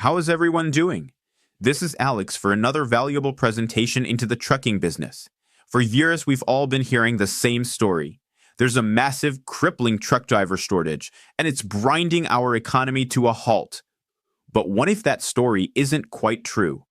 How is everyone doing? This is Alex for another valuable presentation into the trucking business. For years, we've all been hearing the same story. There's a massive, crippling truck driver shortage, and it's grinding our economy to a halt. But what if that story isn't quite true?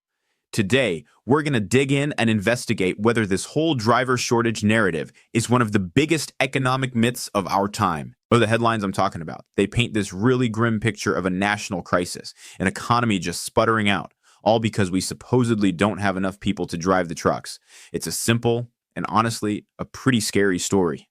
Today, we're going to dig in and investigate whether this whole driver shortage narrative is one of the biggest economic myths of our time. Or the headlines I'm talking about. They paint this really grim picture of a national crisis, an economy just sputtering out, all because we supposedly don't have enough people to drive the trucks. It's a simple and honestly a pretty scary story.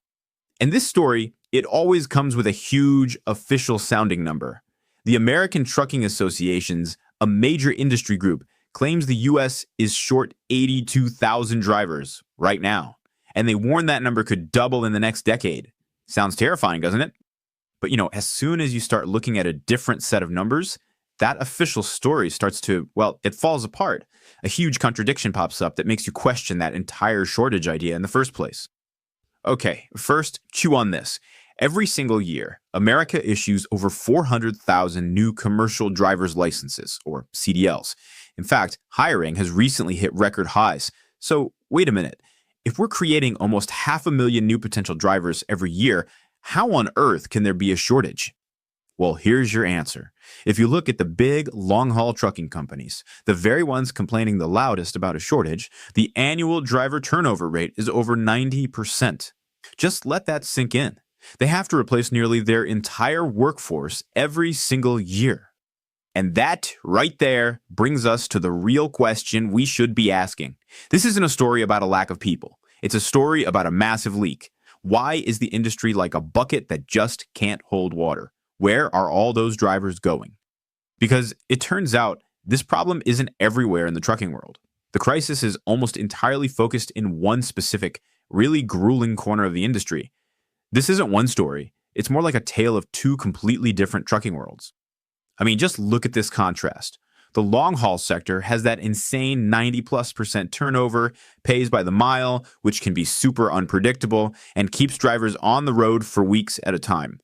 And this story, it always comes with a huge official sounding number. The American Trucking Association's, a major industry group, claims the U.S. is short 82,000 drivers right now, and they warn that number could double in the next decade. Sounds terrifying, doesn't it? But as soon as you start looking at a different set of numbers, that official story starts to, it falls apart. A huge contradiction pops up that makes you question that entire shortage idea in the first place. Okay, first, chew on this. Every single year, America issues over 400,000 new commercial driver's licenses, or CDLs. In fact, hiring has recently hit record highs. So, wait a minute. If we're creating almost 500,000 new potential drivers every year, how on earth can there be a shortage? Well, here's your answer. If you look at the big, long-haul trucking companies, the very ones complaining the loudest about a shortage, the annual driver turnover rate is over 90%. Just let that sink in. They have to replace nearly their entire workforce every single year. And that, right there, brings us to the real question we should be asking. This isn't a story about a lack of people. It's a story about a massive leak. Why is the industry like a bucket that just can't hold water? Where are all those drivers going? Because it turns out this problem isn't everywhere in the trucking world. The crisis is almost entirely focused in one specific, really grueling corner of the industry. This isn't one story. It's more like a tale of two completely different trucking worlds. I mean, just look at this contrast. The long-haul sector has that insane 90+% turnover, pays by the mile, which can be super unpredictable, and keeps drivers on the road for weeks at a time.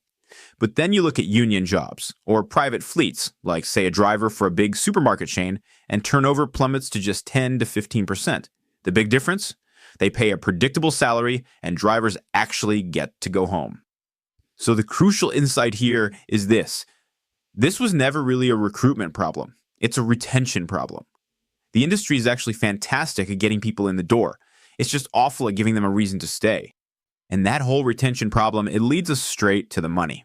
But then you look at union jobs, or private fleets, like say a driver for a big supermarket chain, and turnover plummets to just 10 to 15%. The big difference? They pay a predictable salary, and drivers actually get to go home. So the crucial insight here is this. This was never really a recruitment problem. It's a retention problem. The industry is actually fantastic at getting people in the door. It's just awful at giving them a reason to stay. And that whole retention problem, it leads us straight to the money.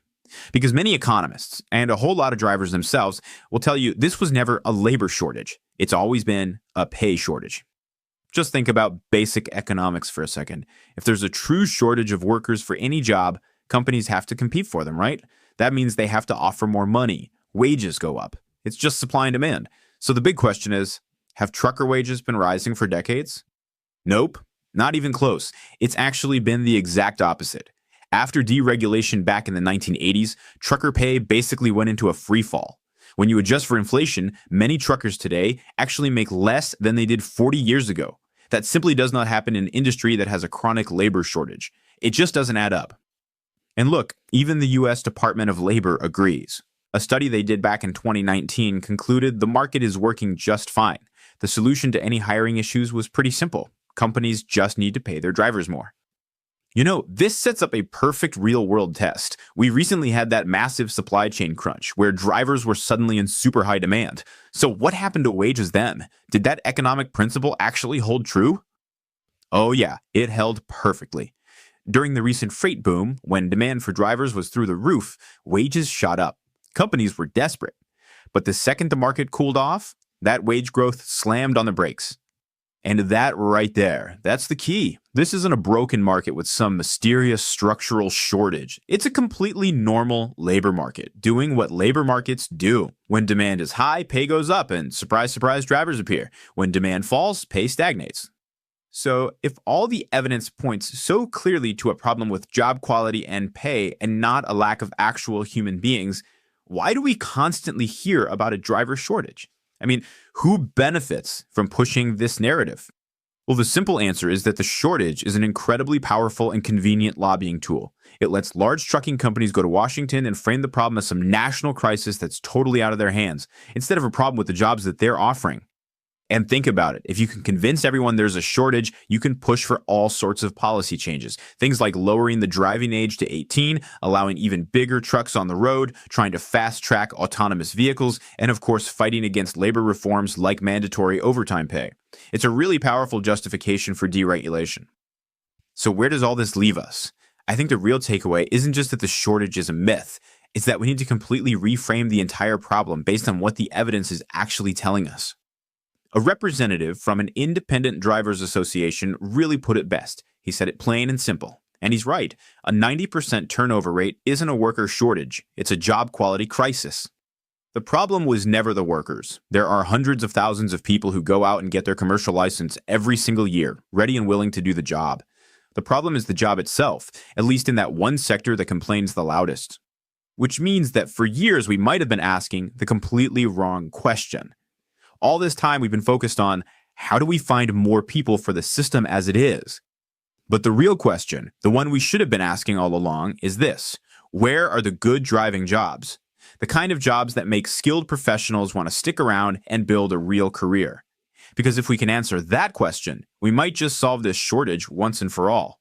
Because many economists, and a whole lot of drivers themselves, will tell you this was never a labor shortage. It's always been a pay shortage. Just think about basic economics for a second. If there's a true shortage of workers for any job, companies have to compete for them, right? That means they have to offer more money. Wages go up. It's just supply and demand. So the big question is, have trucker wages been rising for decades? Nope, not even close. It's actually been the exact opposite. After deregulation back in the 1980s, trucker pay basically went into a free fall. When you adjust for inflation, many truckers today actually make less than they did 40 years ago. That simply does not happen in an industry that has a chronic labor shortage. It just doesn't add up. And look, even the U.S. Department of Labor agrees. A study they did back in 2019 concluded the market is working just fine. The solution to any hiring issues was pretty simple. Companies just need to pay their drivers more. This sets up a perfect real-world test. We recently had that massive supply chain crunch where drivers were suddenly in super high demand. So what happened to wages then? Did that economic principle actually hold true? Oh yeah, it held perfectly. During the recent freight boom, when demand for drivers was through the roof, wages shot up. Companies were desperate. But the second the market cooled off, that wage growth slammed on the brakes. And that right there, that's the key. This isn't a broken market with some mysterious structural shortage. It's a completely normal labor market, doing what labor markets do. When demand is high, pay goes up, and surprise, surprise, drivers appear. When demand falls, pay stagnates. So if all the evidence points so clearly to a problem with job quality and pay and not a lack of actual human beings, why do we constantly hear about a driver shortage? I mean, who benefits from pushing this narrative? Well, the simple answer is that the shortage is an incredibly powerful and convenient lobbying tool. It lets large trucking companies go to Washington and frame the problem as some national crisis that's totally out of their hands, instead of a problem with the jobs that they're offering. And think about it. If you can convince everyone there's a shortage, you can push for all sorts of policy changes. Things like lowering the driving age to 18, allowing even bigger trucks on the road, trying to fast track autonomous vehicles, and of course, fighting against labor reforms like mandatory overtime pay. It's a really powerful justification for deregulation. So where does all this leave us? I think the real takeaway isn't just that the shortage is a myth. It's that we need to completely reframe the entire problem based on what the evidence is actually telling us. A representative from an independent drivers association really put it best. He said it plain and simple. And he's right. A 90% turnover rate isn't a worker shortage. It's a job quality crisis. The problem was never the workers. There are hundreds of thousands of people who go out and get their commercial license every single year, ready and willing to do the job. The problem is the job itself, at least in that one sector that complains the loudest. Which means that for years we might have been asking the completely wrong question. All this time we've been focused on how do we find more people for the system as it is? But the real question, the one we should have been asking all along, is this: where are the good driving jobs? The kind of jobs that make skilled professionals want to stick around and build a real career. Because if we can answer that question, we might just solve this shortage once and for all.